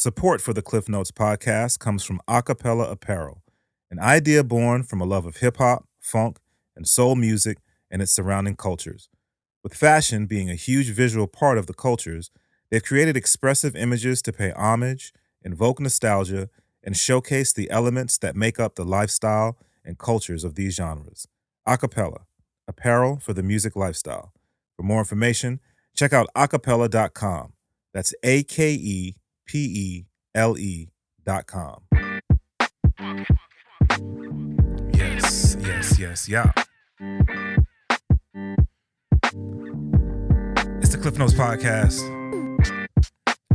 Support for the Klyph Notes podcast comes from Akepele Apparel, an idea born from a love of hip-hop, funk, and soul music and its surrounding cultures. With fashion being a huge visual part of the cultures, they've created expressive images to pay homage, invoke nostalgia, and showcase the elements that make up the lifestyle and cultures of these genres. Akepele, apparel for the music lifestyle. For more information, check out akepele.com. That's AKEPELE.com. Yes, yeah. It's the Klyph Notes podcast.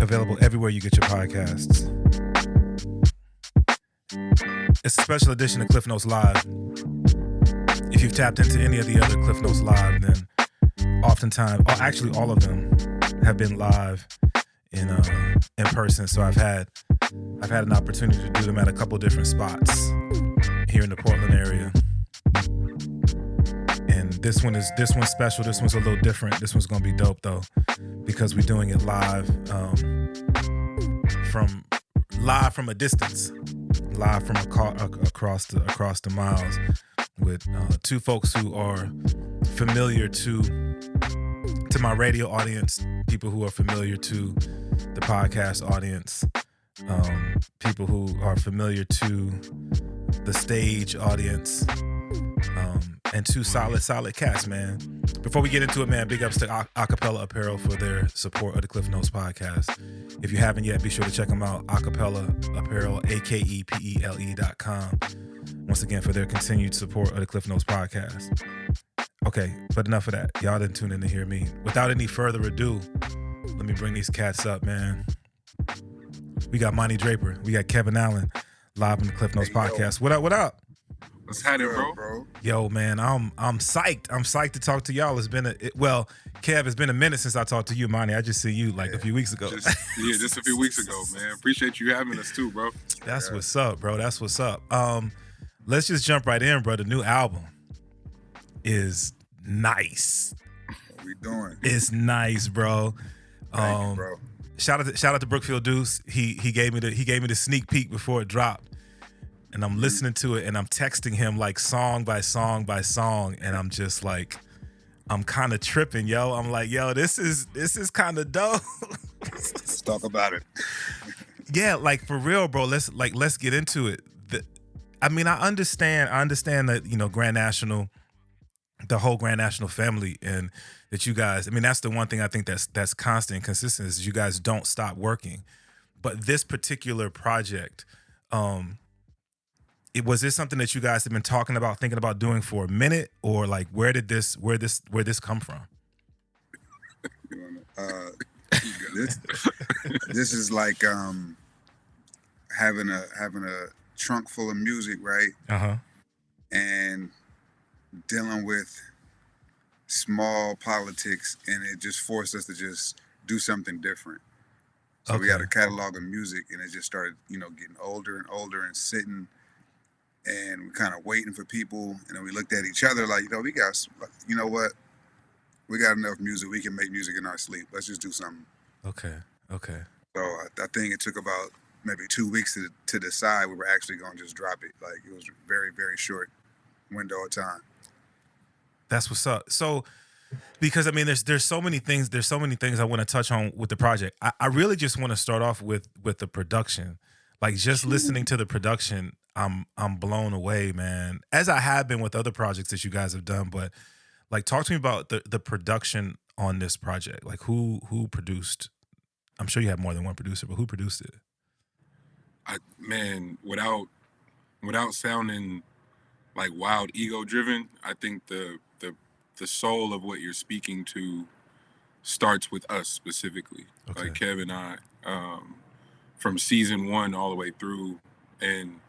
Available everywhere you get your podcasts. It's a special edition of Klyph Notes Live. If you've tapped into any of the other Klyph Notes Live, then oftentimes, actually all of them have been live in person. So I've had an opportunity to do them at a couple different spots here in the Portland area. And this one's special. This one's a little different. This one's gonna be dope though, because we're doing it live from a distance, live from across the miles, with two folks who are familiar to my radio audience, people who are familiar to the podcast audience, people who are familiar to the stage audience, and two solid cats, man. Before we get into it, man, big ups to Akepele Apparel for their support of the Klyph Notes podcast. If you haven't yet, be sure to check them out. Akepele Apparel, AKEPELE.com. Once again, for their continued support of the Klyph Notes podcast. Okay, but enough of that. Y'all didn't tune in to hear me. Without any further ado, let me bring these cats up, man. We got Monty Draper. We got Kevin Allen live on the Klyph Notes podcast. What up? What's happening, bro? Yo, man, I'm psyched. I'm psyched to talk to y'all. Kev, it's been a minute since I talked to you, Monty. I just see you a few weeks ago. Just a few weeks ago, man. Appreciate you having us too, bro. That's what's up, bro. That's what's up. Let's just jump right in, bro. The new album is nice. What we doing? It's nice, bro. Thank you, bro. Shout out to Brookfield Deuce. He gave me the sneak peek before it dropped. And I'm listening to it and I'm texting him like song by song by song, and I'm just like, I'm kind of tripping, yo. I'm like, yo, this is kind of dope. Let's talk about it. Yeah, like for real, bro. Let's get into it. I understand that, Grand National, the whole Grand National family, and that you guys, that's the one thing I think that's constant and consistent is you guys don't stop working. But this particular project, was this something that you guys have been thinking about doing for a minute, or like where did this come from? This is like having a trunk full of music, right? And dealing with small politics, and it just forced us to just do something different. So we had a catalog of music, and it just started, getting older and older and sitting. And we're kind of waiting for people, and then we looked at each other like, we got, what? We got enough music. We can make music in our sleep. Let's just do something. Okay. So I think it took about maybe 2 weeks to decide we were actually going to just drop it. Like, it was a very, very short window of time. That's what's up. So, because there's so many things I want to touch on with the project. I really just want to start off with the production. Like, just listening to the production, I'm blown away, man. As I have been with other projects that you guys have done, but like, talk to me about the production on this project. Like, who produced? I'm sure you have more than one producer, but who produced it? Without sounding like wild ego driven, I think the soul of what you're speaking to starts with us specifically. Okay. Like Kev and I, from season 1 all the way through, and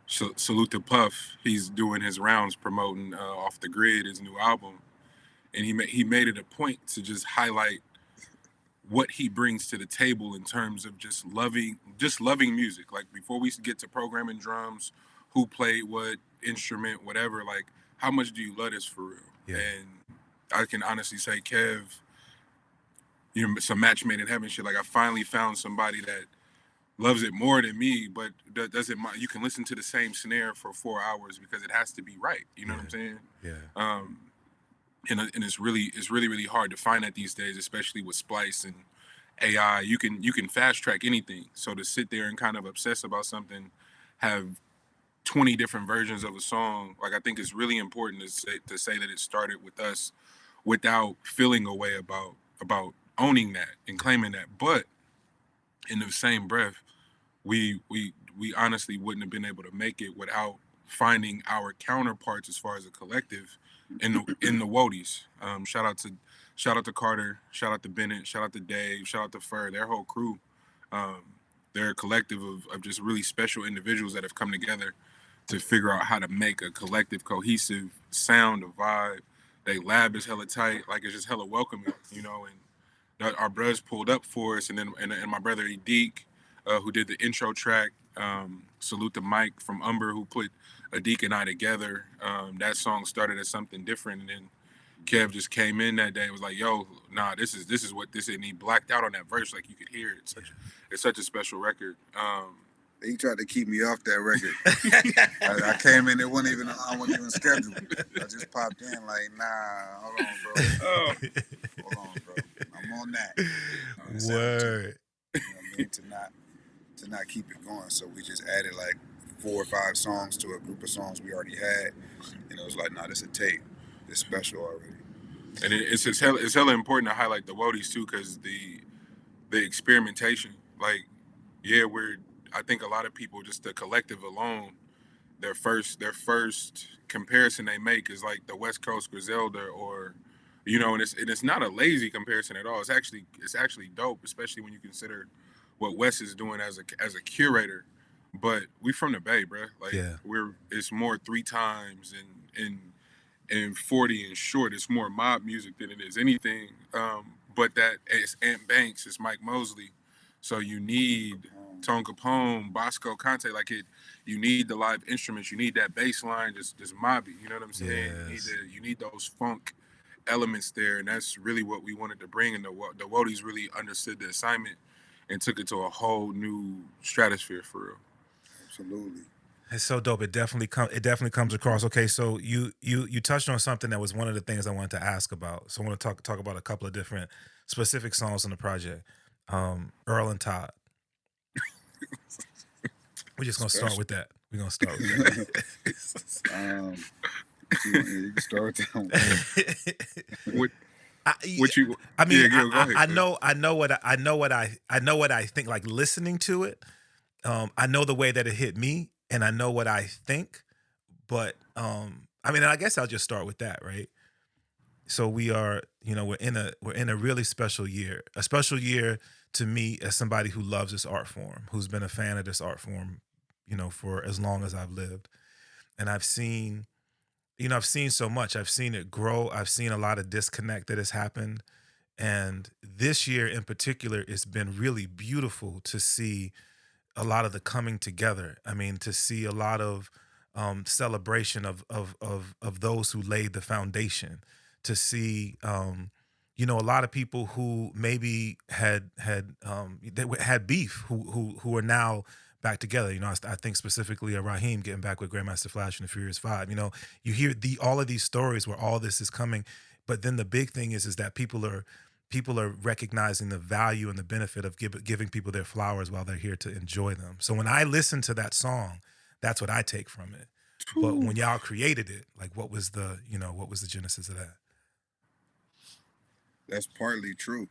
salute to Puff. He's doing his rounds promoting Off the Grid, his new album, and he made it a point to just highlight what he brings to the table in terms of just loving music. Like, before we get to programming drums, who played what instrument, whatever, like, how much do you love this for real? Yeah. And I can honestly say, Kev, some match made in heaven shit. Like, I finally found somebody that loves it more than me, but doesn't mind. You can listen to the same snare for 4 hours because it has to be right. You know what I'm saying? Yeah. And it's really hard to find that these days, especially with Splice and AI. You can fast track anything. So to sit there and kind of obsess about something, have 20 different versions of a song, like I think it's really important to say that it started with us without feeling a way about owning that and claiming that. But in the same breath, we honestly wouldn't have been able to make it without finding our counterparts as far as a collective in the Woadies. Shout out to Carter, shout out to Bennett, shout out to Dave, shout out to Fur, their whole crew. They're a collective of just really special individuals that have come together to figure out how to make a collective, cohesive sound, a vibe. They lab is hella tight, like it's just hella welcoming, you know. And our brothers pulled up for us, and then and my brother Edeek, who did the intro track. Salute to Mike from Umber, who put Edeek and I together. That song started as something different, and then Kev just came in that day and was like, "Yo, nah, this is what this is." And he blacked out on that verse, like you could hear it. It's such a special record. He tried to keep me off that record. I came in, I wasn't even scheduled. I just popped in like, nah, hold on, bro. Hold on, bro. I'm on that. Word. You know what I mean? To not keep it going. So we just added like 4 or 5 songs to a group of songs we already had. And it was like, nah, this is a tape. It's special already. And it's hella important to highlight the Woadies too, because the experimentation, like, yeah, I think a lot of people, just the collective alone, their first comparison they make is like the West Coast Griselda, or, you know, and it's not a lazy comparison at all. It's actually dope, especially when you consider what Wes is doing as a curator. But we from the Bay, bro. Like, it's more 3 times and 40 and short. It's more mob music than it is anything. But that it's Ant Banks, it's Mike Mosley. So you need Tone Capone, Bosco Conte, like it. You need the live instruments. You need that bass line, just mobby. You know what I'm saying? Yes. You need those funk elements there, and that's really what we wanted to bring. And the Woadies really understood the assignment and took it to a whole new stratosphere for real. Absolutely. It's so dope. It definitely comes across. Okay, so you touched on something that was one of the things I wanted to ask about. So I want to talk about a couple of different specific songs on the project. Earl and Todd. We're just gonna start with that. We're gonna start with that. You can start with that one. I know what I think. Like, listening to it, I know the way that it hit me, and I know what I think. But I guess I'll just start with that, right? So we are, we're in a really special year. A special year to me as somebody who loves this art form, who's been a fan of this art form, for as long as I've lived. And I've seen so much. I've seen it grow. I've seen a lot of disconnect that has happened. And this year in particular, it's been really beautiful to see a lot of the coming together. I mean, to see a lot of celebration of those who laid the foundation. To see, a lot of people who maybe had beef, who are now back together. I think specifically of Raheem getting back with Grandmaster Flash and the Furious Five. You hear all of these stories where all this is coming, but then the big thing is that people are recognizing the value and the benefit of giving people their flowers while they're here to enjoy them. So when I listen to that song, that's what I take from it. But when y'all created it, like, what was the genesis of that? That's partly true.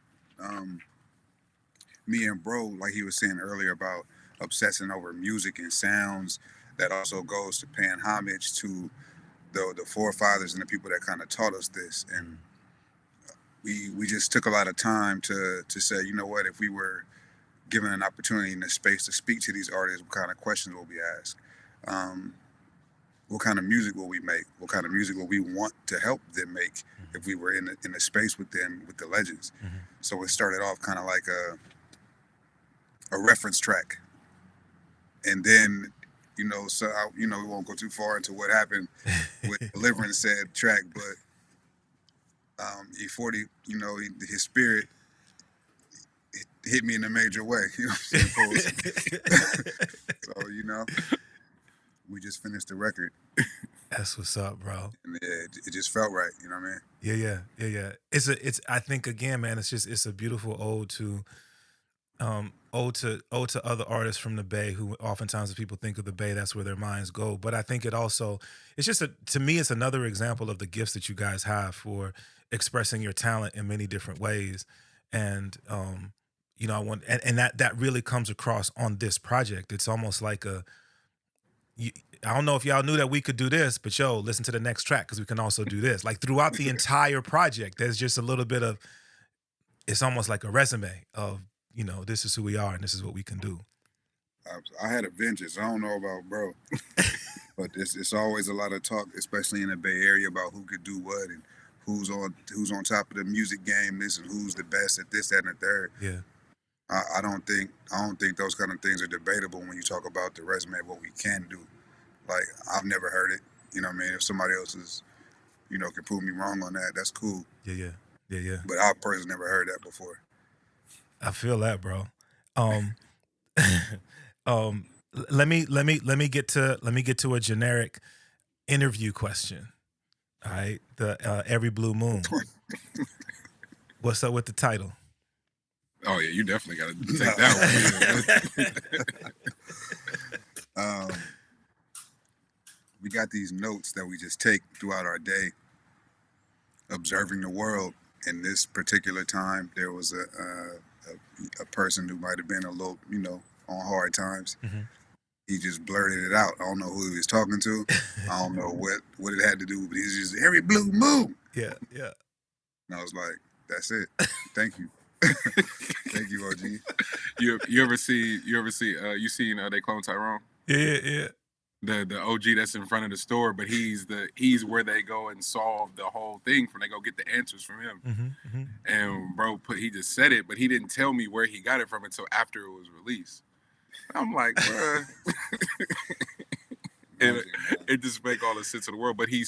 Me and bro, like he was saying earlier about obsessing over music and sounds, that also goes to paying homage to the forefathers and the people that kind of taught us this. And we just took a lot of time to say, you know what, if we were given an opportunity and a space to speak to these artists, what kind of questions will we ask? What kind of music will we make? What kind of music will we want to help them make if we were in a space with them, with the legends? Mm-hmm. So it started off kind of like a reference track. And then, we won't go too far into what happened with delivering said track, but E40, his spirit, hit me in a major way. You know what I'm saying? So, you know, we just finished the record. That's what's up, bro. And it just felt right. You know what I mean? Yeah. It's I think again, man, it's a beautiful ode to other artists from the Bay who oftentimes when people think of the Bay, that's where their minds go. But I think it's just to me, it's another example of the gifts that you guys have for expressing your talent in many different ways. And, you know, and that really comes across on this project. It's almost like I don't know if y'all knew that we could do this, but yo, listen to the next track because we can also do this. Like throughout the entire project, there's just a little bit of, it's almost like a resume of, you know, this is who we are and this is what we can do. I had a vengeance. I don't know about bro, but it's always a lot of talk, especially in the Bay Area, about who could do what and who's on top of the music game, this and who's the best at this, that, and the third. Yeah. I don't think those kind of things are debatable when you talk about the resume of what we can do. Like, I've never heard it. You know what I mean? If somebody else is, you know, can prove me wrong on that, that's cool. Yeah. But I personally never heard that before. I feel that, bro. Let me get to a generic interview question. All right, the Every Blue Moon. What's up with the title? Oh yeah, you definitely got to take that one. We got these notes that we just take throughout our day, observing the world. In this particular time, there was a person who might have been a little, you know, on hard times. Mm-hmm. He just blurted it out. I don't know who he was talking to. I don't know what it had to do, but he's just Every Blue Moon. Yeah. And I was like, that's it. Thank you. Thank you, OG. You ever see you seen They Clone Tyrone? Yeah. The OG that's in front of the store, but he's where they go and solve the whole thing they go get the answers from him. Mm-hmm. And bro, he just said it, but he didn't tell me where he got it from until after it was released. I'm like, bruh. And it just make all the sense in the world. But he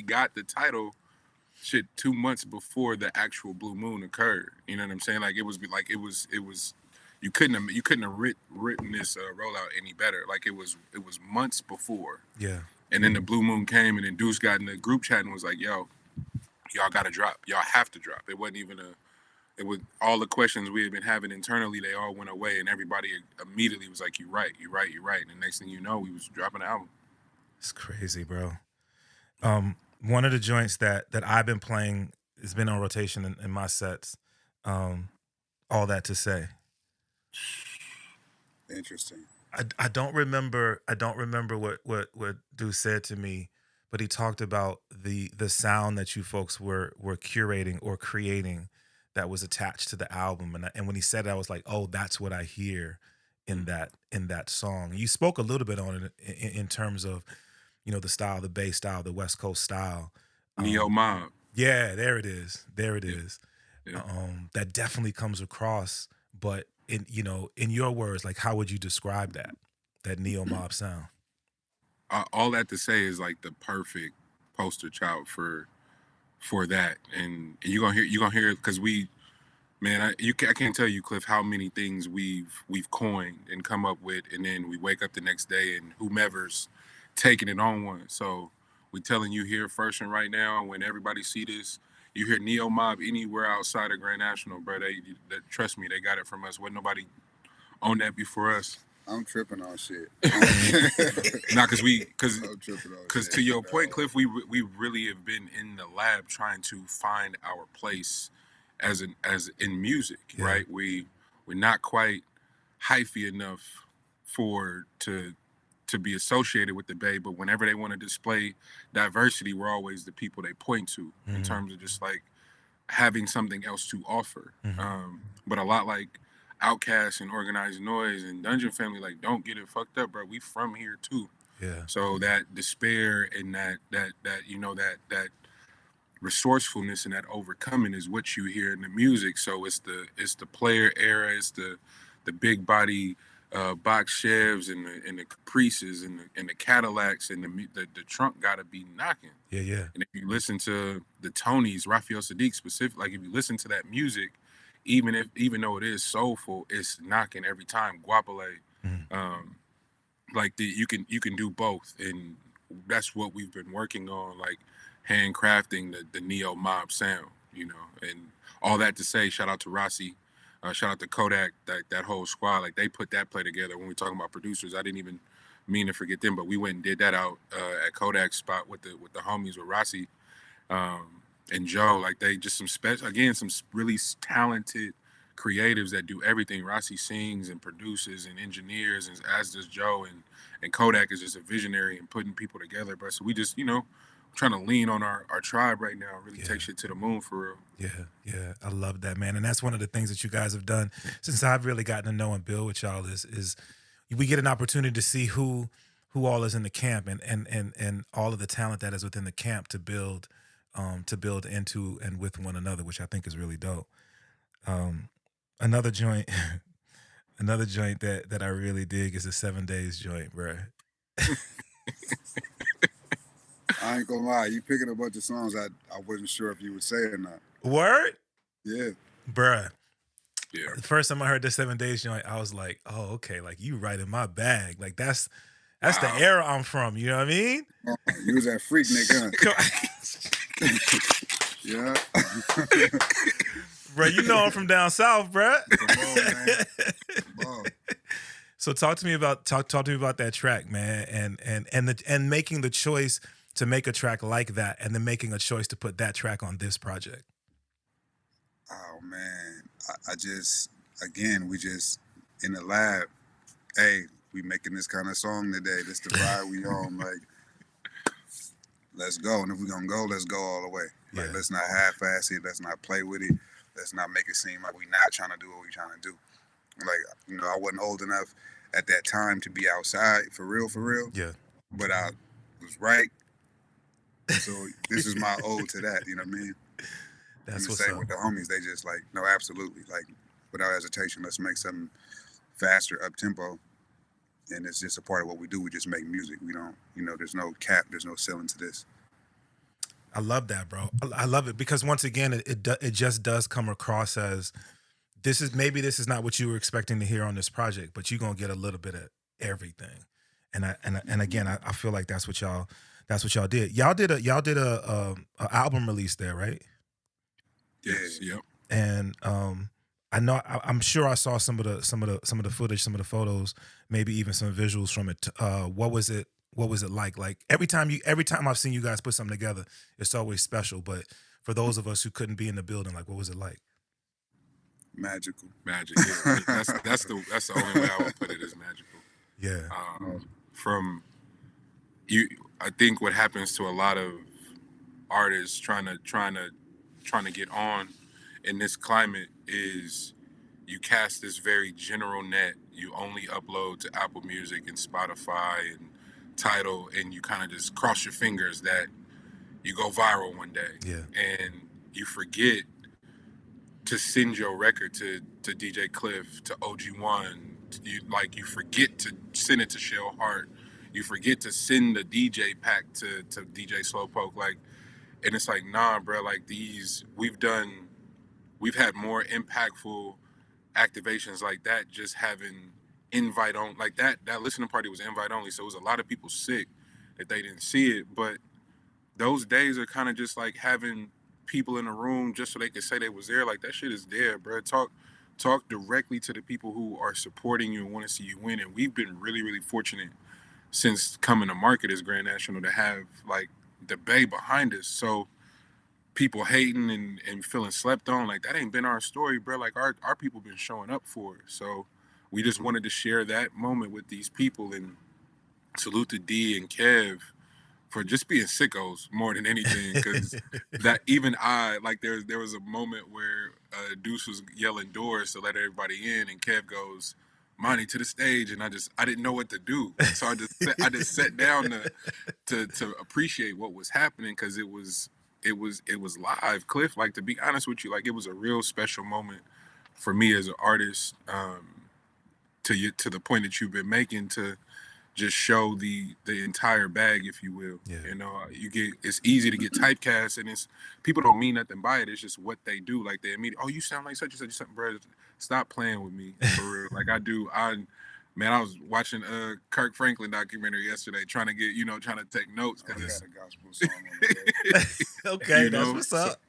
got the title 2 months before the actual Blue Moon occurred. You know what I'm saying? Like it was you couldn't have written this rollout any better. Like it was months before. Yeah. And then the Blue Moon came, and then Deuce got in the group chat and was like, "Yo, y'all got to drop. Y'all have to drop." It wasn't even It was all the questions we had been having internally. They all went away, and everybody immediately was like, "You're right. And the next thing you know, we was dropping the album. It's crazy, bro. One of the joints that I've been playing has been on rotation in my sets. All That to Say. Interesting. I don't remember what Deuce said to me, but he talked about the sound that you folks were curating or creating that was attached to the album, and when he said it, I was like, oh, that's what I hear in that song. You spoke a little bit on it in terms of, you know, the style, the Bay style, the West Coast style. Neo Mob. Yeah, there it is. Yeah. That definitely comes across, but in your words, like, how would you describe that Neo Mob sound? All That to Say is like the perfect poster child for that, and you're gonna hear because I can't tell you, Klyph, how many things we've coined and come up with, and then we wake up the next day and whomever's taking it on one. So we telling you here first and right now, when everybody see this, you hear Neo Mob anywhere outside of Grand National, bro. They trust me, they got it from us. Wasn't nobody on that before us. I'm tripping on shit. Nah, because to your point, Klyph, we really have been in the lab trying to find our place as in music, yeah. Right? We're not quite hyphy enough to be associated with the Bay, but whenever they want to display diversity, we're always the people they point to in terms of just like having something else to offer. But a lot like Outkast and Organized Noise and Dungeon Family, like, don't get it fucked up, bro. We from here too. Yeah. So that despair and that resourcefulness and that overcoming is what you hear in the music. So it's the player era, it's the big body box Chevs and the Caprices and the Cadillacs and the trunk gotta be knocking. Yeah. And if you listen to the Tonys, Raphael Sadiq specific, like if you listen to that music, even though it is soulful, it's knocking every time. Guapale, like you can do both, and that's what we've been working on, like handcrafting the neo mob sound, and all that to say, shout out to Rossi, shout out to Kodak, that whole squad, like they put that play together. When we're talking about producers, I didn't even mean to forget them, but we went and did that out at Kodak's spot with the homies, with Rossi and Joe. Like they just some really talented creatives that do everything. Rossi sings and produces and engineers, and as does Joe, and Kodak is just a visionary and putting people together. But so we just, trying to lean on our tribe right now, really take shit to the moon for real. Yeah, I love that, man. And that's one of the things that you guys have done since I've really gotten to know and build with y'all is we get an opportunity to see who all is in the camp and all of the talent that is within the camp to build into and with one another, which I think is really dope. Another joint that I really dig is the 7 Days joint, bro. I ain't gonna lie, you picking a bunch of songs I wasn't sure if you would say or not. Word? Yeah. Bruh. Yeah. The first time I heard the 7 Days joint, I was like, oh, okay, like you right in my bag. Like that's the era I'm from, you know what I mean? You was that freak nigga, huh? Yeah. Bro, you know I'm from down south, bro. Come on, man. Come on. So talk to me about that track, man, and making the choice to make a track like that, and then making a choice to put that track on this project. Oh man, I just, again, we just in the lab. Hey, we making this kind of song today. This the vibe we on. Like, let's go. And if we gonna go, let's go all the way. Like, let's not half-ass it. Let's not play with it. Let's not make it seem like we not trying to do what we trying to do. Like, I wasn't old enough at that time to be outside for real. Yeah. But I was right. So this is my ode to that. You know what I mean? That's the what's same up. with the homies. They just like, no, absolutely. Like, without hesitation, let's make something faster, up tempo. And it's just a part of what we do. We just make music. We don't, there's no cap, there's no ceiling to this. I love that, bro. I love it because once again, it just does come across as this is not what you were expecting to hear on this project, but you're gonna get a little bit of everything. And again, I feel like that's what y'all did. Y'all did a album release there, right? Yes. Yep. And I'm sure I saw some of the footage, some of the photos, maybe even some visuals from it. What was it like? Like every time I've seen you guys put something together, it's always special. But for those of us who couldn't be in the building, like, what was it like? Magical. Magic. Yeah. that's the only way I would put it, is magical. Yeah. I think what happens to a lot of artists trying to get on in this climate is you cast this very general net. You only upload to Apple Music and Spotify and Tidal, and you kind of just cross your fingers that you go viral one day. Yeah. And you forget to send your record to DJ Klyph, to OG1. You forget to send it to Shell Hart. You forget to send the DJ pack to DJ Slowpoke. Like, and it's like, nah, bro, like we've had more impactful activations like that, just having invite on, like that listening party was invite only. So it was a lot of people sick that they didn't see it. But those days are kind of just like having people in a room just so they could say they was there. Like, that shit is there, bro. Talk directly to the people who are supporting you and want to see you win. And we've been really, really fortunate since coming to market as Grand National to have like the Bay behind us. So people hating and feeling slept on, like, that ain't been our story, bro. Like, our people been showing up for it. So we just wanted to share that moment with these people, and salute to D and Kev for just being sickos more than anything. Because that even there was a moment where Deuce was yelling doors to let everybody in, and Kev goes, "Monty, to the stage," and I didn't know what to do, so I just sat down to appreciate what was happening, because it was live. Klyph, like, to be honest with you, like, it was a real special moment for me as an artist, to the point that you've been making, to just show the entire bag, if you will. Yeah. You know, it's easy to get typecast, and it's people don't mean nothing by it. It's just what they do. Like they immediately, oh, you sound like such and such, something, bro. Stop playing with me for real. Like I was watching Kirk Franklin documentary yesterday, trying to take notes. I got a gospel song on the okay, that's what's up.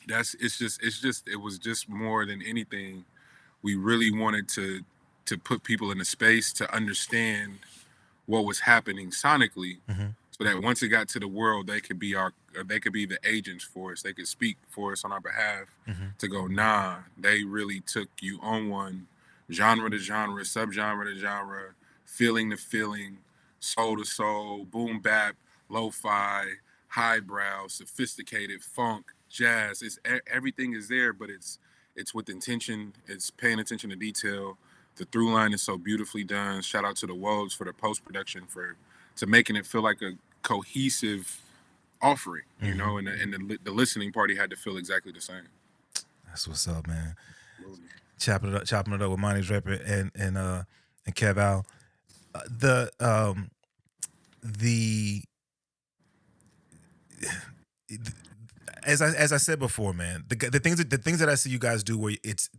It was just more than anything. We really wanted to put people in a space to understand what was happening sonically, so that once it got to the world, they could be the agents for us. They could speak for us on our behalf to go, nah, they really took you on one, genre to genre, subgenre to genre, feeling to feeling, soul to soul, boom bap, lo-fi, highbrow, sophisticated, funk, jazz. Everything is there, but it's with intention. It's paying attention to detail. The through line is so beautifully done. Shout out to the Woes for the post-production to making it feel like a cohesive offering, you know, and the listening party had to feel exactly the same. That's what's up, man. Chopping it up with Monty Draper and Kev Allen. As I said before, man, the things that I see you guys do where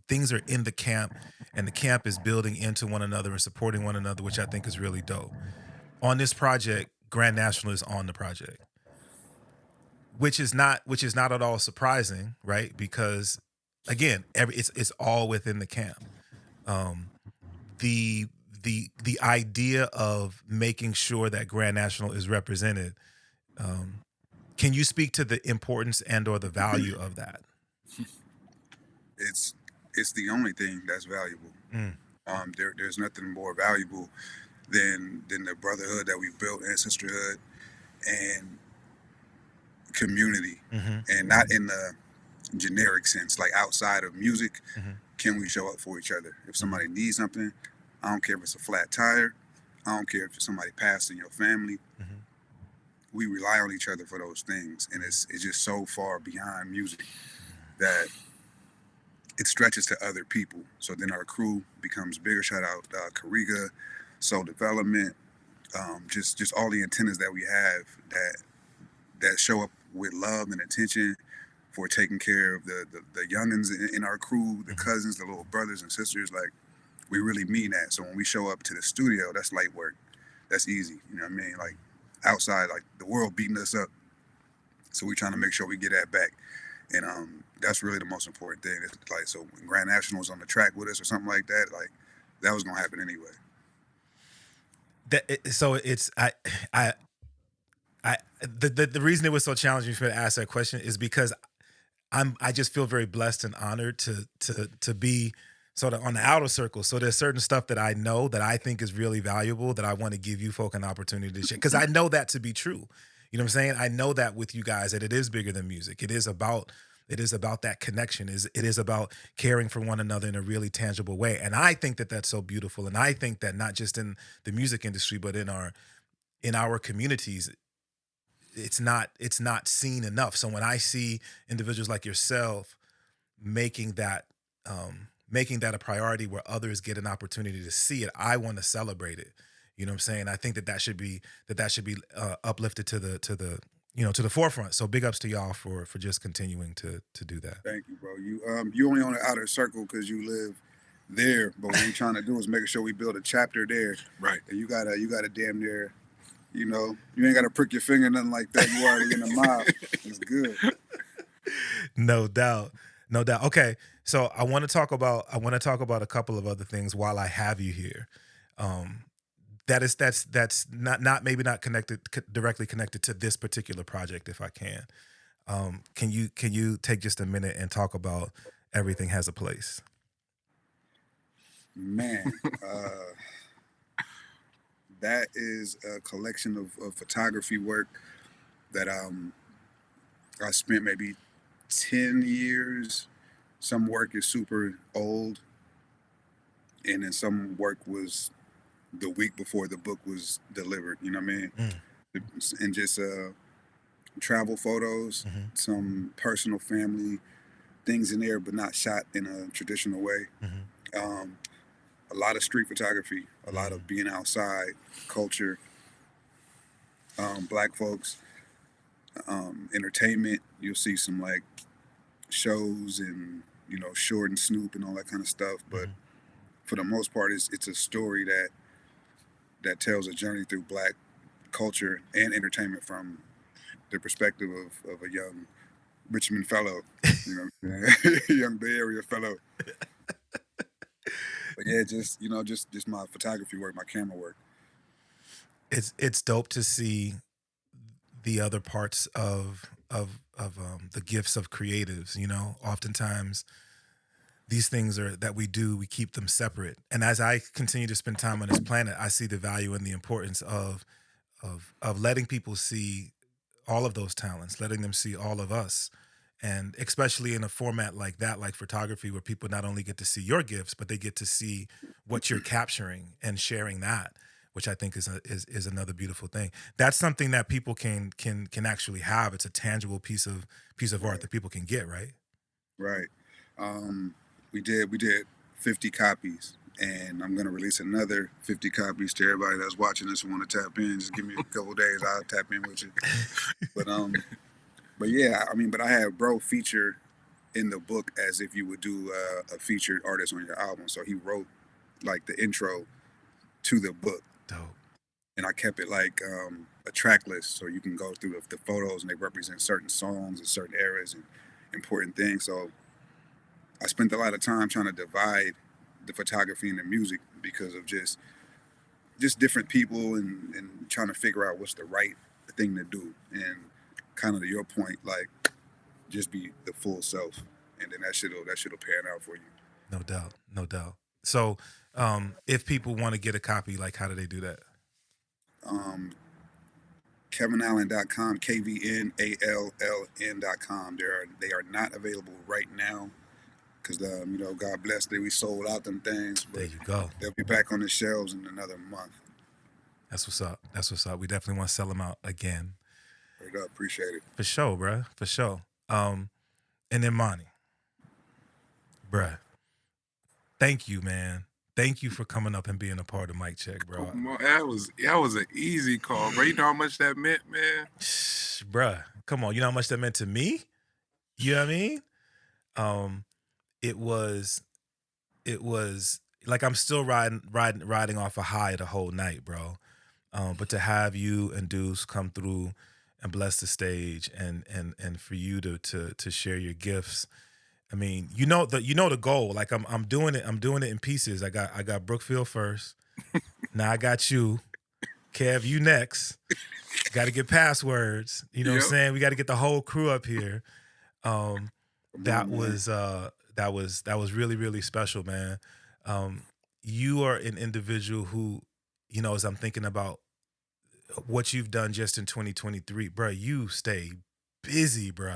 things are in the camp and the camp is building into one another and supporting one another, which I think is really dope. On this project, Grand National is on the project, which is not at all surprising, right? Because again, it's all within the camp. The idea of making sure that Grand National is represented. Can you speak to the importance and or the value of that? It's the only thing that's valuable. There's nothing more valuable than the brotherhood that we built, and sisterhood and community, and not in the generic sense, like outside of music. Can we show up for each other? If somebody needs something, I don't care if it's a flat tire, I don't care if somebody passed in your family. We rely on each other for those things, and it's just so far beyond music that it stretches to other people. So then our crew becomes bigger. Shout out Kariga, Soul Development, just all the antennas that we have that show up with love and attention for taking care of the youngins in our crew, the cousins, the little brothers and sisters. Like, we really mean that. So when we show up to the studio, that's light work. That's easy. You know what I mean? Like, outside, like the world beating us up, so we're trying to make sure we get that back, and that's really the most important thing. It's like, so when Grand National was on the track with us or something like that, like that was gonna happen anyway. The reason it was so challenging for me to ask that question is because I just feel very blessed and honored to be sort of on the outer circle. So there's certain stuff that I know that I think is really valuable that I want to give you folk an opportunity to share. Because I know that to be true. You know what I'm saying? I know that with you guys, that it is bigger than music. It is about that connection. It is about caring for one another in a really tangible way. And I think that that's so beautiful. And I think that not just in the music industry, but in our communities, it's not seen enough. So when I see individuals like yourself making that a priority where others get an opportunity to see it, I want to celebrate it. You know what I'm saying? I think that should be uplifted to the forefront. So big ups to y'all for just continuing to do that. Thank you, bro. You only on the outer circle because you live there, but what we're trying to do is making sure we build a chapter there. Right. And you gotta damn near, you know, you ain't gotta prick your finger, nothing like that. You already in the mob. It's good. No doubt. Okay, so I want to talk about a couple of other things while I have you here. That's not directly connected to this particular project, if I can. Can you take just a minute and talk about Everything Has a Place? Man, that is a collection of photography work that I spent maybe 10 years. Some work is super old, and then some work was the week before the book was delivered, you know what I mean? And just travel photos, some personal family things in there, but not shot in a traditional way. a lot of street photography, a lot of being outside, culture, black folks, entertainment. You'll see some like shows and, you know, Short and Snoop and all that kind of stuff. But for the most part, it's a story that tells a journey through black culture and entertainment from the perspective of a young Richmond fellow, you know, young Bay Area fellow. But yeah, just, you know, just my photography work, my camera work. It's dope to see the other parts of the gifts of creatives. You know, oftentimes these things that we do, we keep them separate. And as I continue to spend time on this planet, I see the value and the importance of letting people see all of those talents, letting them see all of us. And especially in a format like that, like photography, where people not only get to see your gifts, but they get to see what you're capturing and sharing that, which I think is another beautiful thing. That's something that people can actually have. It's a tangible piece of art that people can get, right? Right. We did 50 copies, and I'm gonna release another 50 copies to everybody that's watching this and want to tap in. Just give me a couple days, I'll tap in with you. But yeah, I mean, but I have bro feature in the book as if you would do a featured artist on your album. So he wrote like the intro to the book. Dope. And I kept it like a track list, so you can go through the photos and they represent certain songs and certain eras and important things. So I spent a lot of time trying to divide the photography and the music because of just different people and trying to figure out what's the right thing to do. And kind of to your point, like just be the full self, and then that shit'll pan out for you. No doubt. So if people want to get a copy, like how do they do that? KevinAllen.com, KVNALLN.com. They are not available right now because you know, God bless that we sold out them things. But there you go. They'll be back on the shelves in another month. That's what's up. We definitely want to sell them out again. Appreciate it. For sure, bruh. For sure. And then Monty, bruh, thank you, man. Thank you for coming up and being a part of Mic Check, bro. That was an easy call, bro. You know how much that meant, man? Bruh, come on. You know how much that meant to me? You know what I mean? It was like I'm still riding off a high the whole night, bro. But to have you and Deuce come through and bless the stage and for you to share your gifts. I mean, you know the goal. Like I'm doing it in pieces. I got Brookfield first. Now I got you. Kev, you next. Got to get passwords. You know what I'm saying? We got to get the whole crew up here. That was really, really special, man. You are an individual who, you know, as I'm thinking about what you've done just in 2023, bro, you stay busy, bro.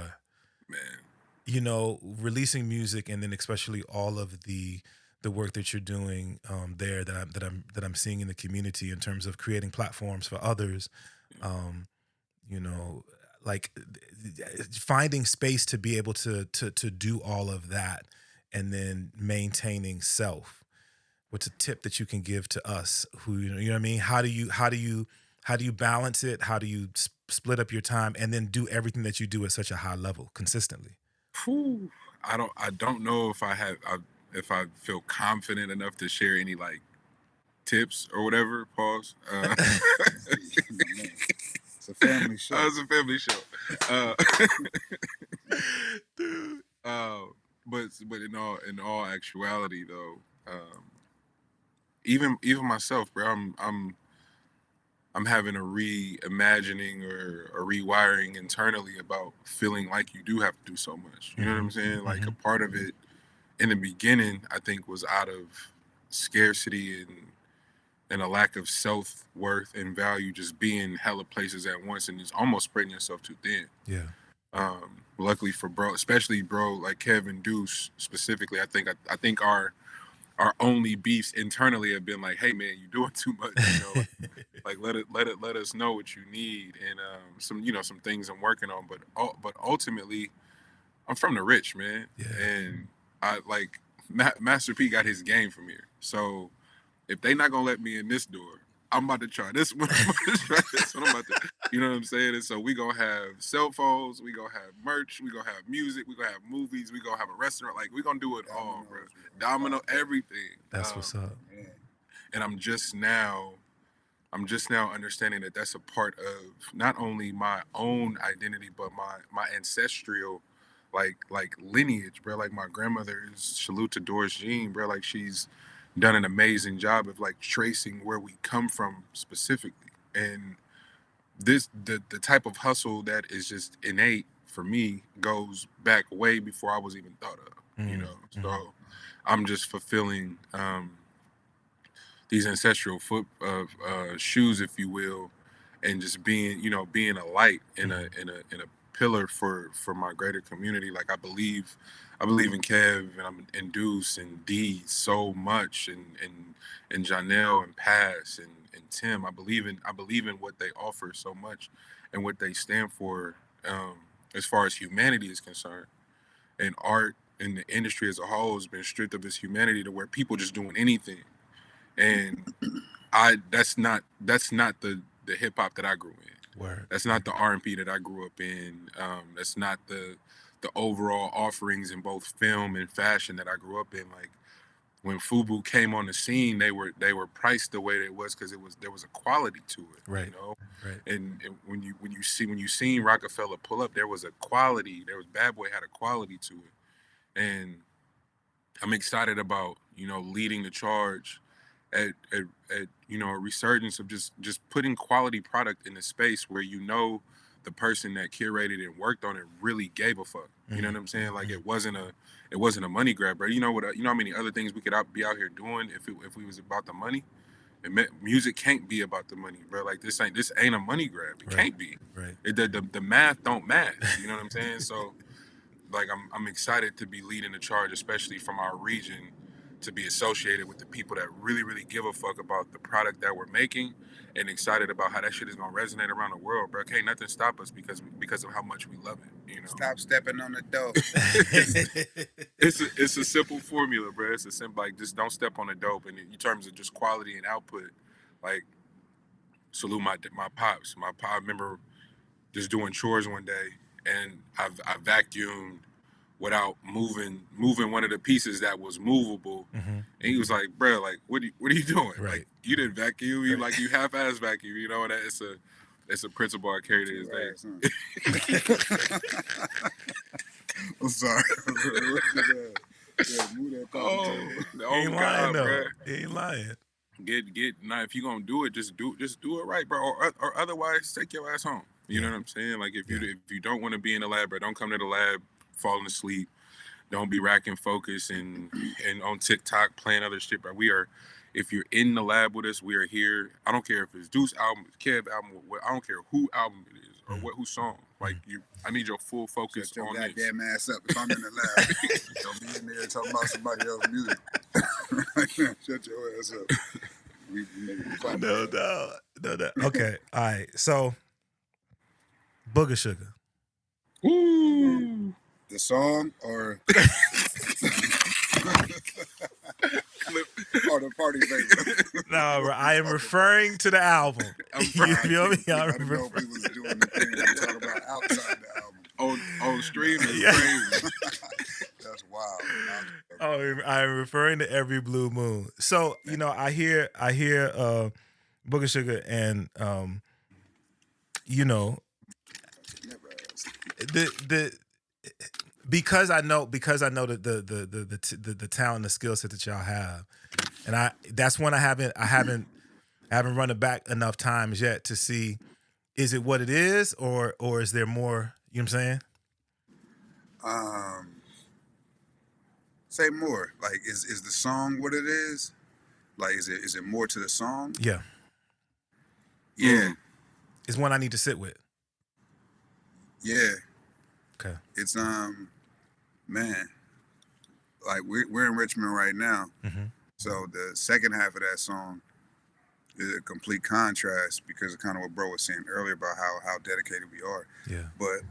Man. You know, releasing music, and then especially all of the work that you're doing there that I'm seeing in the community in terms of creating platforms for others. You know, like finding space to be able to do all of that, and then maintaining self. What's a tip that you can give to us who, you know what I mean? How do you balance it? How do you split up your time and then do everything that you do at such a high level consistently? Whew. I don't know if I feel confident enough to share any like tips or whatever. Pause. It's a family show. It's a family show. Dude. But in all actuality though, even myself, bro, I'm having a reimagining or a rewiring internally about feeling like you do have to do so much. You know what I'm saying? Like a part of it in the beginning, I think, was out of scarcity and a lack of self-worth and value, just being hella places at once and just almost spreading yourself too thin. Yeah. Luckily for bro, especially bro like Kevin Deuce specifically, I think our only beefs internally have been like, hey man, you're doing too much, you know. Like let us know what you need, and some things I'm working on, but ultimately I'm from the rich, man. Yeah. And I like Master P got his game from here. So if they not gonna let me in this door, I'm about to try this one. You know what I'm saying? And so we gonna have cell phones, we gonna have merch, we gonna have music, we gonna have movies, we gonna have a restaurant. Like we gonna do it all, bro. Domino, everything. That's what's up. And I'm just now understanding that that's a part of not only my own identity, but my ancestral like lineage, bro. Like my grandmother is salute to Doris Jean, bro. Like she's done an amazing job of like tracing where we come from specifically. And the type of hustle that is just innate for me goes back way before I was even thought of, you know. So I'm just fulfilling these ancestral shoes, if you will, and just being a light and a pillar for my greater community. Like I believe in Kev and Deuce and D so much, and Janelle and Pass and Tim. I believe in what they offer so much and what they stand for, as far as humanity is concerned. And art and the industry as a whole has been stripped of its humanity to where people just doing anything. And that's not the hip hop that I grew in. Word. That's not the R&B that I grew up in. That's not the overall offerings in both film and fashion that I grew up in. Like when FUBU came on the scene, they were priced the way that it was because there was a quality to it. Right. You know? Right. And when you seen Rockefeller pull up, there was a quality. There was Bad Boy had a quality to it. And I'm excited about, leading the charge at a resurgence of just putting quality product in a space where the person that curated and worked on it really gave a fuck. You know what I'm saying? Like it wasn't a money grab, bro. You know how many other things we could be out here doing if we was about the money. Music can't be about the money, bro. Like this ain't a money grab. It can't be. Right. The math don't match. You know what I'm saying? So like I'm excited to be leading the charge, especially from our region, to be associated with the people that really, really give a fuck about the product that we're making, and excited about how that shit is gonna resonate around the world, bro. Can't nothing stop us because of how much we love it. Stop stepping on the dope. It's a simple formula, bro. It's a simple, like, just don't step on the dope. And in terms of just quality and output, like, salute my pops. My pop, I remember just doing chores one day, and I vacuumed without moving one of the pieces that was movable. And he was like, bro, like, what are you doing? Right. Like, you didn't vacuum, you half-ass vacuum, and it's a principle I carry to this day. I'm sorry. He ain't lying, though. He ain't lying. Now if you're gonna do it, just do it right, bro. Or otherwise take your ass home. You know what I'm saying? Like if you don't want to be in the lab, bro, don't come to the lab falling asleep. Don't be racking focus and on TikTok playing other shit, bro. If you're in the lab with us, we are here. I don't care if it's Deuce album, Kev album, I don't care who album it is or whose song. Like I need your full focus Shut your on goddamn this. ass up. If I'm in the lab, don't be in there talking about somebody else's music. Shut your ass up. No doubt. Okay, all right. So, Booger Sugar. Ooh. The song or the party favor? No, bro, I am referring to the album. You feel me? I didn't know if we was doing the thing we talk about outside the album. On stream is crazy. That's wild. Oh, I'm referring to Every Blue Moon. So, I hear Booger Sugar and because I know the talent, the skill set that y'all have, and that's one I haven't run it back enough times yet to see, is it what it is or is there more? You know what I'm saying? Say more. Like, is the song what it is? Like, is it more to the song? Yeah. Yeah. It's one I need to sit with. Yeah. Okay. It's man, like we're in Richmond right now. So the second half of that song is a complete contrast because of kind of what bro was saying earlier about how dedicated we are. Yeah. But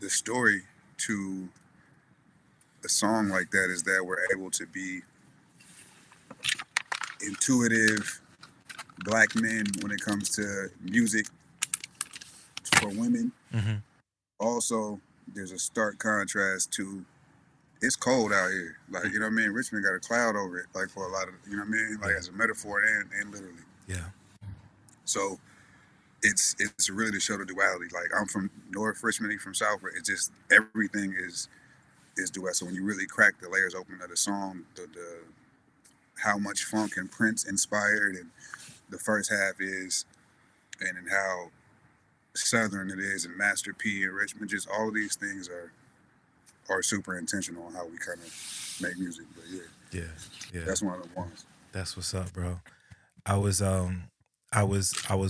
the story to a song like that is that we're able to be intuitive black men when it comes to music for women. Mm-hmm. Also, there's a stark contrast to it's cold out here. Like, you know what I mean? Richmond got a cloud over it, like for a lot of, you know what I mean? Like as a metaphor and literally. Yeah. So it's really to show the duality. Like I'm from North Richmond, from South. It's just everything is dual. So when you really crack the layers open of the song, the how much funk and Prince inspired, and the first half is, and then how Southern it is, and Master P and Richmond, just all of these things are super intentional on how we kind of make music. But yeah, that's one of the ones. That's what's up, bro. I was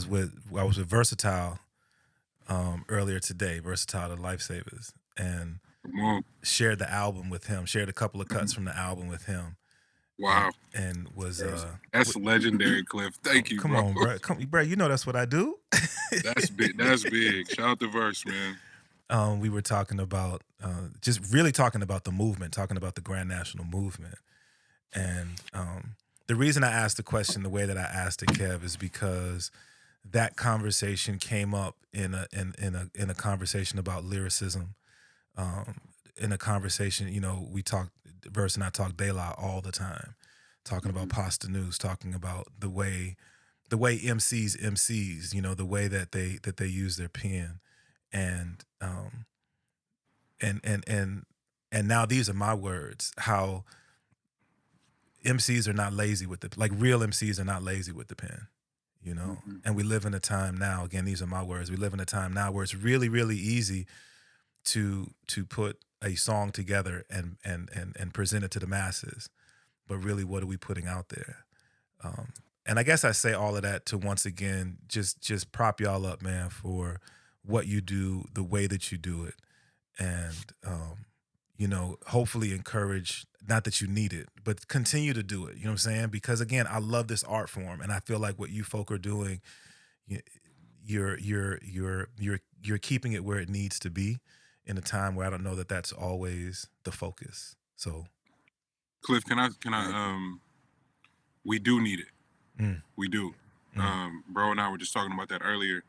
with Versatile earlier today, Versatile the Lifesavers, and shared the album with him. Shared a couple of cuts from the album with him. Wow. And was that's legendary, Klyph. Thank you, come bro. on, bro. Bro, you know that's what I do. That's big. That's big. Shout out to Verse, man. We were talking about just really talking about the movement, talking about the Grand National Movement. And the reason I asked the question the way that I asked it, Kev, is because that conversation came up in a conversation about lyricism. In a conversation, you know, we talked, Verse and I talk De La all the time, talking about Pasta News, talking about the way MCs, you know, the way that they use their pen, and now these are my words, how MCs are not lazy with like real MCs are not lazy with the pen, you know, and we live in a time now, again, these are my words, we live in a time now where it's really, really easy to put a song together and present it to the masses, but really, what are we putting out there? And I guess I say all of that to once again just prop y'all up, man, for what you do, the way that you do it, and you know, hopefully encourage. Not that you need it, but continue to do it. You know what I'm saying? Because again, I love this art form, and I feel like what you folk are doing, you're keeping it where it needs to be, in a time where I don't know that that's always the focus. So, Klyph, can I? We do need it. We do. Bro and I were just talking about that earlier,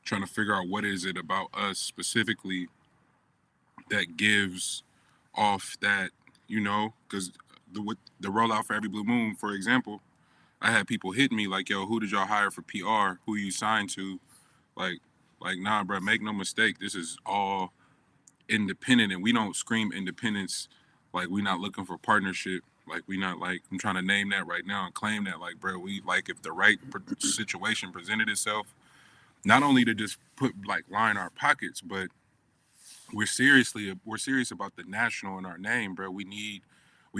trying to figure out what is it about us specifically that gives off that, you know, because the rollout for Every Blue Moon, for example, I had people hit me like, yo, who did y'all hire for PR? Who you signed to? Like, nah, bro, make no mistake. This is all independent, and we don't scream independence like we not looking for partnership. Like we not like, I'm trying to name that right now and claim that, like, bro, we like if the right situation presented itself, not only to just line our pockets, but we're serious about the national in our name, bro. We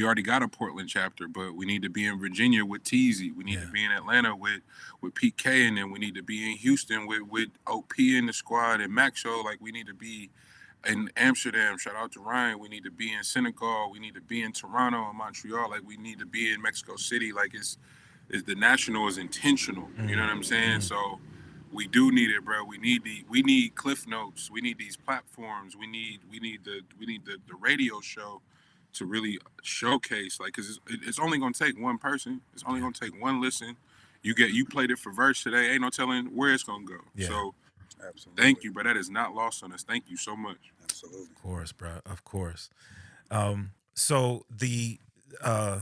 already got a Portland chapter, but we need to be in Virginia with Teezy. We need to be in Atlanta with PK, and then we need to be in Houston with OP in the squad and Nationxl. Like we need to be in Amsterdam. Shout out to Ryan. We need to be in Senegal. We need to be in Toronto and Montreal. Like we need to be in Mexico City. Like it's the national is intentional. You know what I'm saying? So we do need it, bro. We need Klyph Notes. We need these platforms. We need the radio show to really showcase, like, because it's only gonna take one person. It's only gonna take one listen. You played it for Verse today. Ain't no telling where it's gonna go. Yeah. So, absolutely. Thank you, bro. That is not lost on us. Thank you so much. Absolutely. Of course, bro. Of course. So the all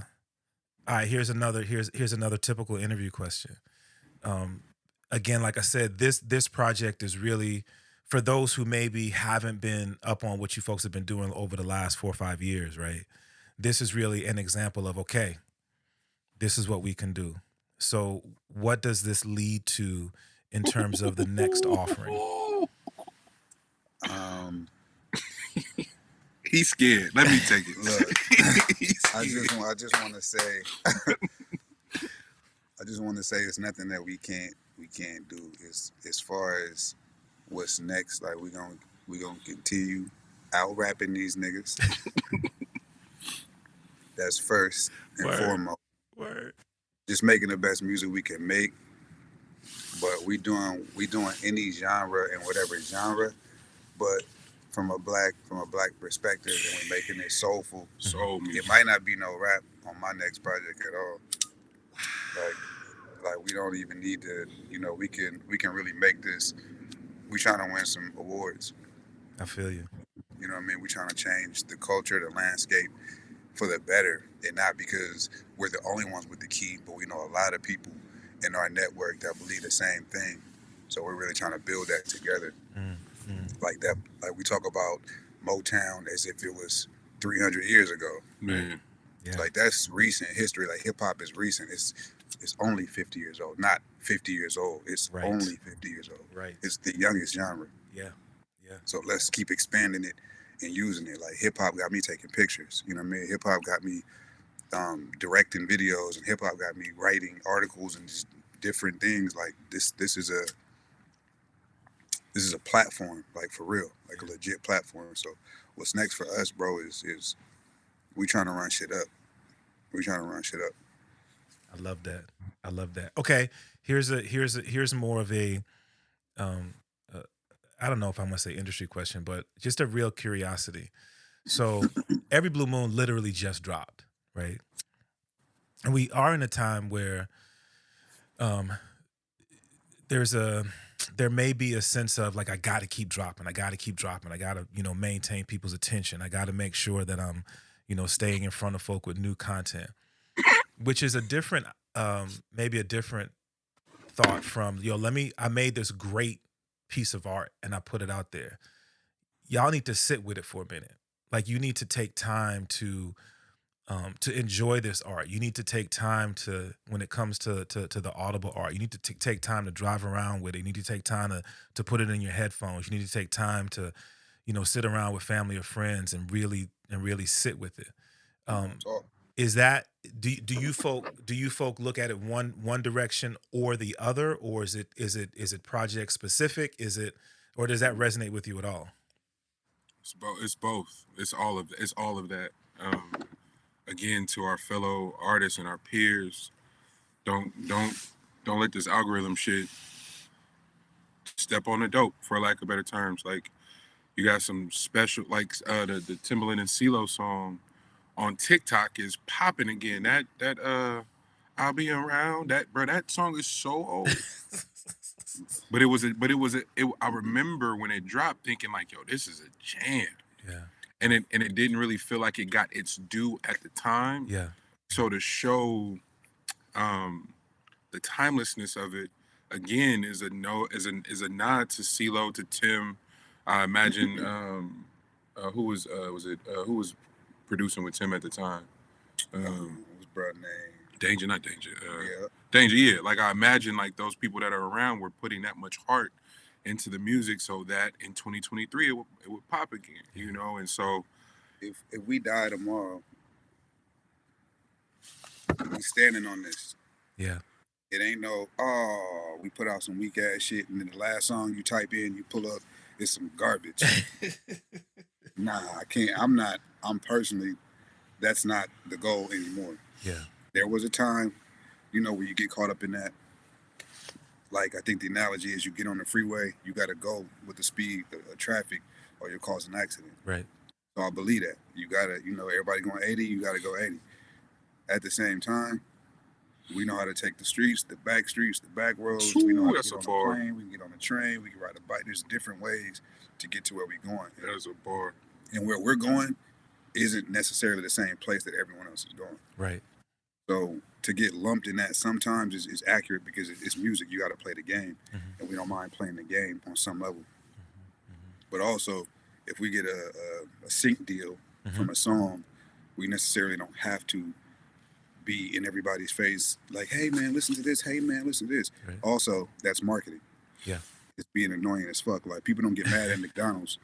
right. Here's another typical interview question. Again, like I said, this project is really for those who maybe haven't been up on what you folks have been doing over the last 4 or 5 years, right? This is really an example of, okay, this is what we can do. So what does this lead to in terms of the next offering? He's scared. Let me take it. Look, I just want to say, it's nothing that we can't do. As far as what's next, like we gonna continue out rapping these niggas. That's first and foremost. Word. Just making the best music we can make. But we doing any genre and whatever genre, but from a black perspective, and we're making it soulful. Soul music. It might not be no rap on my next project at all. Like we don't even need to, you know, we can really make this. We trying to win some awards. I feel you. You know what I mean? We trying to change the culture, the landscape for the better, and not because we're the only ones with the key, but we know a lot of people in our network that believe the same thing. So we're really trying to build that together. Like that, like we talk about Motown as if it was 300 years ago. Man. Yeah. Like that's recent history. Like hip hop is recent. It's only 50 years old. Not 50 years old. It's only 50 years old. Right. It's the youngest genre. Yeah. Yeah. So let's keep expanding it and using it. Like hip hop got me taking pictures. You know what I mean? Hip hop got me directing videos, and hip hop got me writing articles and just different things. Like this is a platform, like for real, like a legit platform. So what's next for us, bro, is we trying to run shit up. We trying to run shit up. I love that. I love that. Okay, here's more of a I don't know if I'm gonna say industry question, but just a real curiosity. So Every Blue Moon literally just dropped, right? And we are in a time where there may be a sense of like, I got to keep dropping. I got to, maintain people's attention. I got to make sure that I'm, staying in front of folk with new content, which is a different, maybe a different thought from, I made this great piece of art and I put it out there. Y'all need to sit with it for a minute. Like you need to take time to enjoy this art. You need to take time to, when it comes to the audible art, you need to take time to drive around with it. You need to take time to put it in your headphones. You need to take time to, sit around with family or friends and really sit with it. Is that, do you folk look at it one direction or the other, or is it project specific? Or does that resonate with you at all? It's both. It's all of that. Again, to our fellow artists and our peers, don't let this algorithm shit step on the dope, for lack of better terms. Like you got some special, like the Timbaland and CeeLo song on TikTok is popping again. That I'll be around. That song is so old. But I remember when it dropped thinking like, yo, this is a jam. Yeah. And it didn't really feel like it got its due at the time. Yeah. So to show the timelessness of it again is a nod to CeeLo, to Tim. I imagine who was producing with Tim at the time? What's brother name? Danger, not Danger. Yeah. Danger, yeah. Like I imagine like those people that are around were putting that much heart into the music so that in 2023 it would pop again, And so if we die tomorrow, we standing on this. Yeah. It ain't no, we put out some weak ass shit and then the last song you type in, you pull up, it's some garbage. Nah, I can't. I'm personally, that's not the goal anymore. Yeah. There was a time, where you get caught up in that. Like, I think the analogy is you get on the freeway, you got to go with the speed of traffic or you'll cause an accident. Right. So I believe that. You got to, everybody going 80, you got to go 80. At the same time, we know how to take the streets, the back roads. We know how to get on the plane, we can get on the train, we can ride a bike. There's different ways to get to where we're going. That's a bar. And where we're going isn't necessarily the same place that everyone else is going. Right. So to get lumped in that sometimes is accurate because it's music. You got to play the game, and we don't mind playing the game on some level. But also, if we get a sync deal from a song, we necessarily don't have to be in everybody's face like, hey, man, listen to this. Hey, man, listen to this. Right. Also, that's marketing. Yeah. It's being annoying as fuck. Like, people don't get mad at McDonald's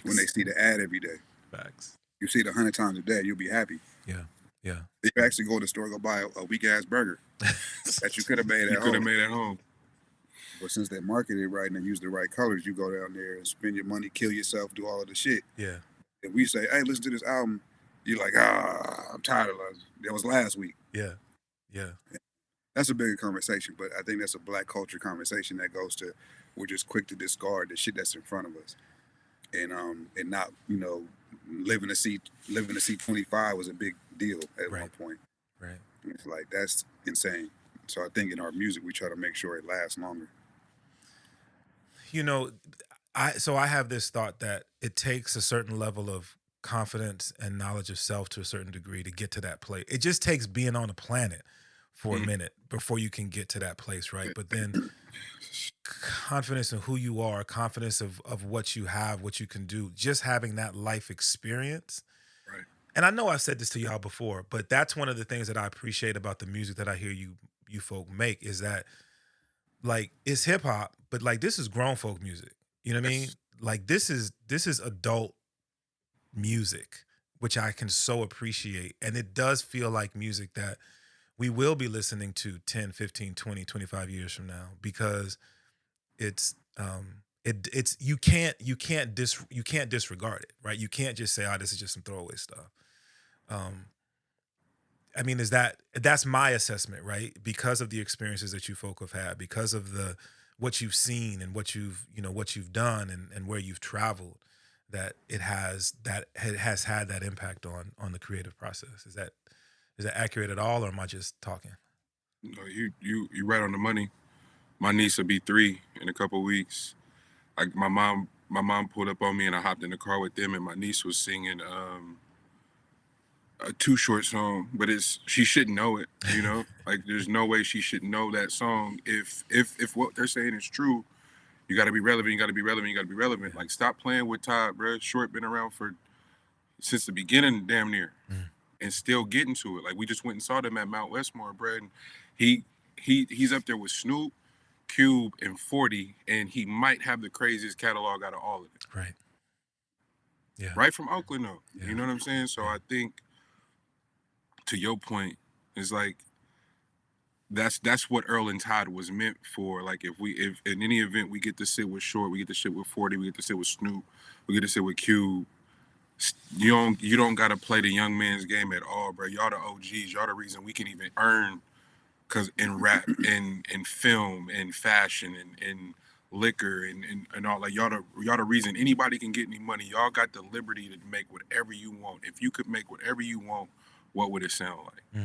when they see the ad every day. Facts. You see it 100 times a day, you'll be happy. Yeah. Yeah. You actually go to the store and go buy a weak ass burger that you could have made at home. But since they market it right and they use the right colors, you go down there and spend your money, kill yourself, do all of the shit. Yeah. And we say, hey, listen to this album. You're like, I'm tired of it. That was last week. Yeah. Yeah. That's a bigger conversation, but I think that's a black culture conversation that goes to, we're just quick to discard the shit that's in front of us. And not, living to see 25 was a big deal at one point. Right. It's like, that's insane. So I think in our music, we try to make sure it lasts longer. You know, I have this thought that it takes a certain level of confidence and knowledge of self to a certain degree to get to that place. It just takes being on a planet for a minute before you can get to that place, right? But then confidence in who you are, confidence of what you have, what you can do, just having that life experience. Right. And I know I've said this to y'all before, but that's one of the things that I appreciate about the music that I hear you folk make is that, like, it's hip hop, but like this is grown folk music. You know what I mean? Like this is adult music, which I can so appreciate. And it does feel like music that we will be listening to 10, 15, 20, 25 years from now, because it's you can't disregard it, right? You can't just say, oh, this is just some throwaway stuff. I mean, that's my assessment, right? Because of the experiences that you folk have had, because of what you've seen and what you've done and where you've traveled, that it has had that impact on the creative process. Is that accurate at all, or am I just talking? No, you right on the money. My niece will be 3 in a couple of weeks. My mom pulled up on me and I hopped in the car with them, and my niece was singing a Too Short song, but she shouldn't know it, you know? Like there's no way she should know that song. If what they're saying is true, you gotta be relevant, you gotta be relevant, you gotta be relevant. Like stop playing with Todd, bro. Short been around since the beginning, damn near. And still getting to it. Like we just went and saw them at Mount Westmore, bro. And he's up there with Snoop, Cube, and 40, and he might have the craziest catalog out of all of it. Right. Yeah. Right from Oakland, though. Yeah. You know what I'm saying? So I think, to your point, it's like that's what Earl and Todd was meant for. Like if in any event we get to sit with Short, we get to sit with 40, we get to sit with Snoop, we get to sit with Cube. You don't gotta play the young man's game at all, bro. Y'all the OGs. Y'all the reason we can even earn, cause in rap and film and fashion and liquor and all, like y'all the reason anybody can get any money. Y'all got the liberty to make whatever you want. If you could make whatever you want, what would it sound like?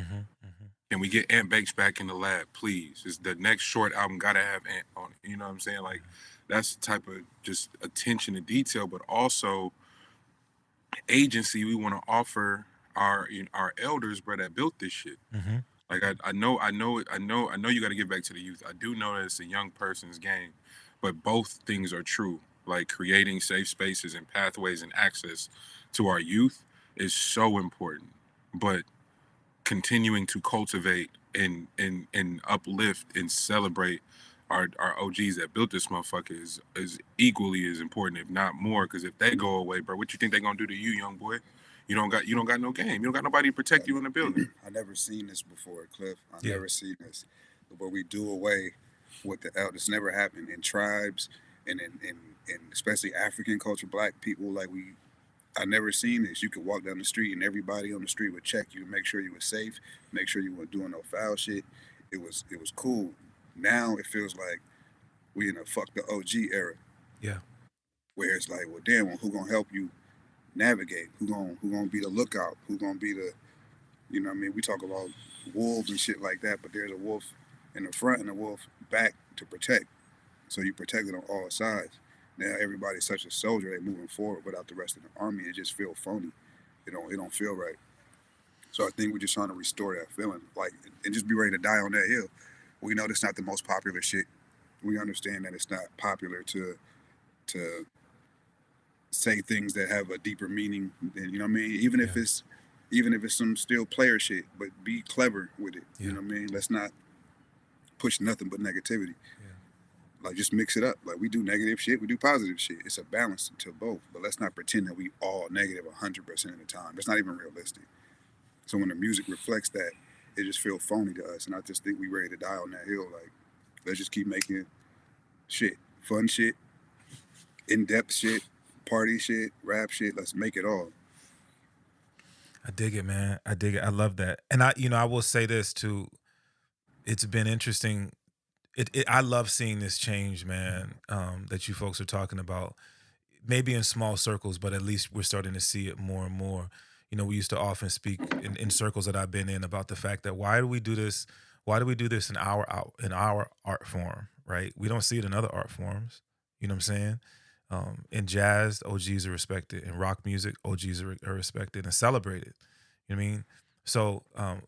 Can we get Ant Bakes back in the lab, please? Is the next Short album gotta have Ant on it? You know what I'm saying? Like that's the type of just attention to detail, but also agency we want to offer our elders, bro, that built this shit. Like I know you got to get back to the youth. I do know that it's a young person's game, but both things are true. Like creating safe spaces and pathways and access to our youth is so important, but continuing to cultivate and uplift and celebrate our OGs that built this motherfucker is equally as important, if not more. Because if they go away, bro, what you think they gonna do to you, young boy? You don't got no game. You don't got nobody to protect you in the building. I never seen this before, Klyph. I never seen this, where we do away with the elders. Never happened in tribes and in especially African culture, Black people. Like I never seen this. You could walk down the street and everybody on the street would check you, make sure you were safe, make sure you weren't doing no foul shit. It was cool. Now it feels like we in a fuck the OG era. Yeah. Where it's like, well, damn, who gonna help you navigate? Who gonna be the lookout? Who gonna be the, you know what I mean? We talk about wolves and shit like that, but there's a wolf in the front and a wolf back to protect. So you protect it on all sides. Now everybody's such a soldier, they moving forward without the rest of the army. It just feels phony. It don't feel right. So I think we're just trying to restore that feeling, like, and just be ready to die on that hill. We know that's not the most popular shit. We understand that it's not popular to say things that have a deeper meaning than, you know what I mean? Even if it's some still player shit, but be clever with it. You know what I mean? Let's not push nothing but negativity. Like just mix it up. Like we do negative shit, we do positive shit. It's a balance to both. But let's not pretend that we all negative 100% of the time. That's not even realistic. So when the music reflects that, it just feels phony to us. And I just think we ready to die on that hill. Like, let's just keep making shit, fun shit, in-depth shit, party shit, rap shit. Let's make it all. I dig it, man. I dig it. I love that. And I will say this too. It's been interesting. I love seeing this change, man, that you folks are talking about. Maybe in small circles, but at least we're starting to see it more and more. We used to often speak in circles that I've been in about the fact that why do we do this? why do we do this in our art form, right? We don't see it in other art forms. You know what I'm saying? In jazz, OGs are respected. In rock music, OGs are respected and celebrated. You know what I mean? So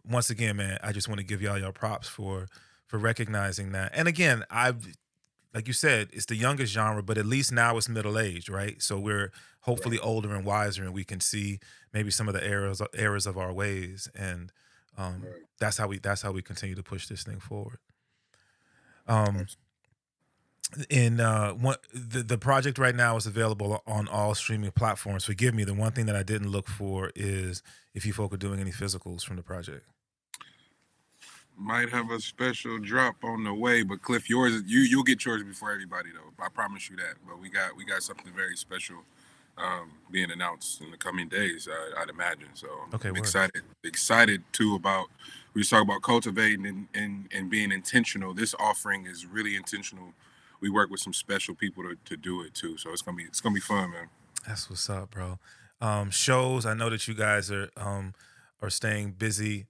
once again, man, I just want to give y'all props for recognizing that. And again, like you said, it's the youngest genre, but at least now it's middle aged, right? So we're hopefully older and wiser, and we can see maybe some of the errors of our ways, and that's how we continue to push this thing forward. The project right now is available on all streaming platforms. Forgive me, the one thing that I didn't look for is if you folk are doing any physicals from the project. Might have a special drop on the way, but Klyph, you'll get yours before everybody though. I promise you that. But we got something very special being announced in the coming days, I'd imagine. So okay, I'm excited too about, we just talk about cultivating and being intentional. This offering is really intentional. We work with some special people to do it too. So it's gonna be fun, man. That's what's up, bro. Shows, I know that you guys are staying busy,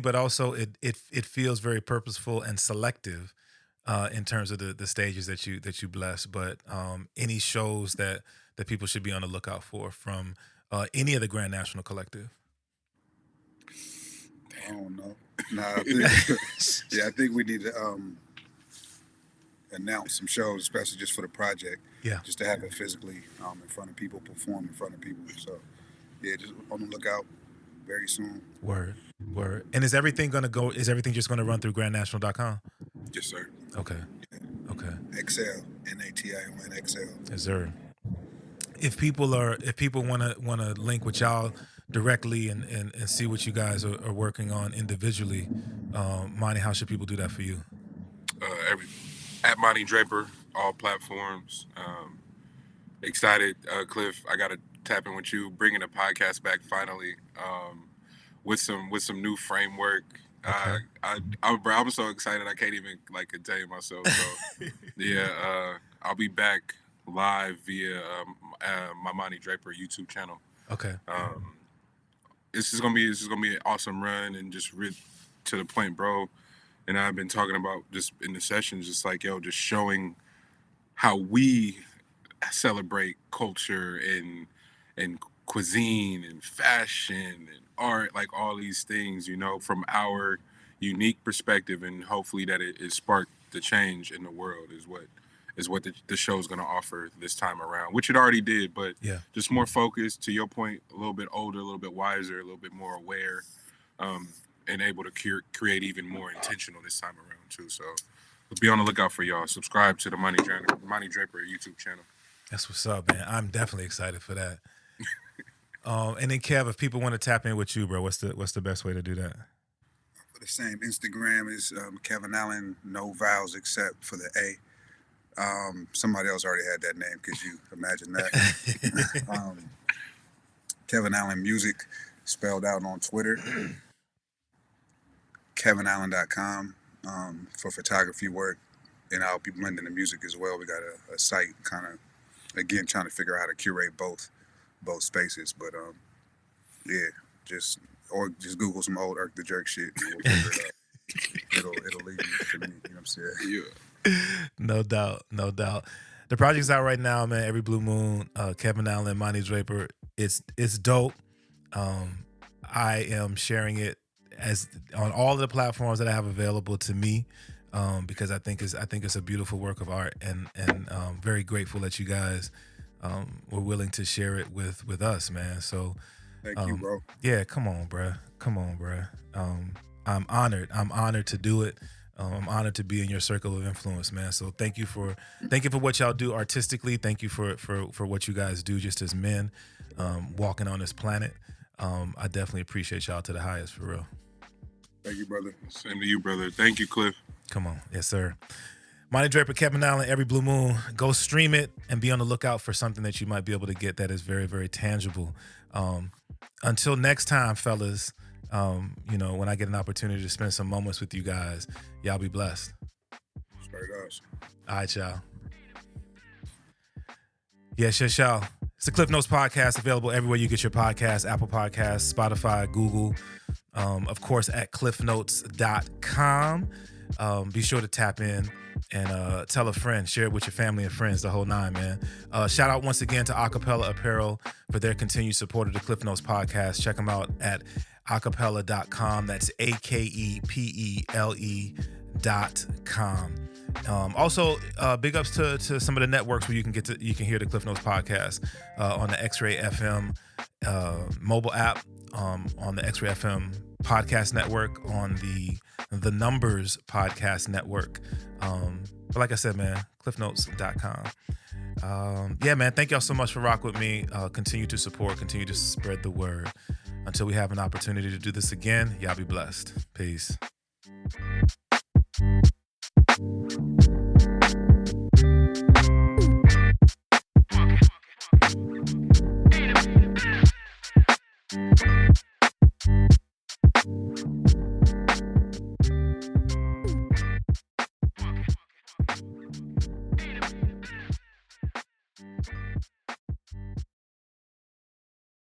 but also it feels very purposeful and selective in terms of the stages that you bless. But any shows that people should be on the lookout for from any of the Grand National Collective? I don't know. Nah, I think we need to announce some shows, especially just for the project. Yeah. Just to have it physically in front of people, perform in front of people. So yeah, just on the lookout very soon. Word. And is everything just gonna run through grandnational.com? Yes, sir. Okay. Okay. XL, NATION, Yes, sir. If people wanna link with y'all directly and see what you guys are working on individually, Monty, how should people do that for you? At Monty Draper, all platforms. Excited, Klyph. I gotta tap in with you, bringing the podcast back finally, with some new framework. Okay. I'm so excited I can't even contain myself. So yeah, I'll be back live via my Monty Draper YouTube channel. Okay. This is gonna be an awesome run, and just to the point, bro. And I've been talking about just in the sessions, just just showing how we celebrate culture and cuisine and fashion and art, like all these things, from our unique perspective, and hopefully that it sparked the change in the world is what the show's going to offer this time around, which it already did, but yeah, just more focused, to your point, a little bit older, a little bit wiser, a little bit more aware, and able to create even more intentional this time around too. So be on the lookout for y'all. Subscribe to the Monty Draper YouTube channel. That's what's up, man. I'm definitely excited for that. And then Kev, if people want to tap in with you, bro, what's the best way to do that? For the same, Instagram is Kevin Allen, no vowels except for the A. Somebody else already had that name. Could you imagine that? Kevin Allen Music, spelled out on Twitter. KevinAllen.com for photography work, and I'll be blending the music as well. We got a site, kind of, again, trying to figure out how to curate both spaces. But yeah, just Google some old Irk the Jerk shit, and we'll figure it out. It'll lead you to me. You know what I'm saying? Yeah. No doubt. The project's out right now, man. Every Blue Moon, Kevin Allen, Monty Draper. It's dope. I am sharing it as on all of the platforms that I have available to me, because I think it's a beautiful work of art, and very grateful that you guys were willing to share it with us, man. So thank you, bro. Yeah, come on, bruh. I'm honored to do it. I'm honored to be in your circle of influence, man. So thank you for what y'all do artistically. Thank you for what you guys do just as men, walking on this planet. I definitely appreciate y'all to the highest, for real. Thank you, brother. Same to you, brother. Thank you, Klyph. Come on. Yes, sir. Monty Draper, Kevin Allen, Every Blue Moon. Go stream it and be on the lookout for something that you might be able to get that is very, very tangible. Until next time, fellas, when I get an opportunity to spend some moments with you guys, y'all be blessed. Straight up. All right, y'all. Yes, y'all. It's the Klyph Notes podcast, available everywhere you get your podcasts: Apple Podcasts, Spotify, Google, Of course, at klyphnotes.com. Be sure to tap in and tell a friend, share it with your family and friends, the whole nine, man. Shout out once again to Akepele Apparel for their continued support of the Klyph Notes podcast. Check them out at akepele.com. That's AKEPELE.com. Also, big ups to some of the networks where you can hear the Klyph Notes podcast on the XRAY FM mobile app, on the XRAY FM podcast network, on the Numberz podcast network. But like I said, man, klyphnotes.com. Yeah, man, thank y'all so much for rock with me. Continue to support, continue to spread the word. Until we have an opportunity to do this again, y'all be blessed. Peace.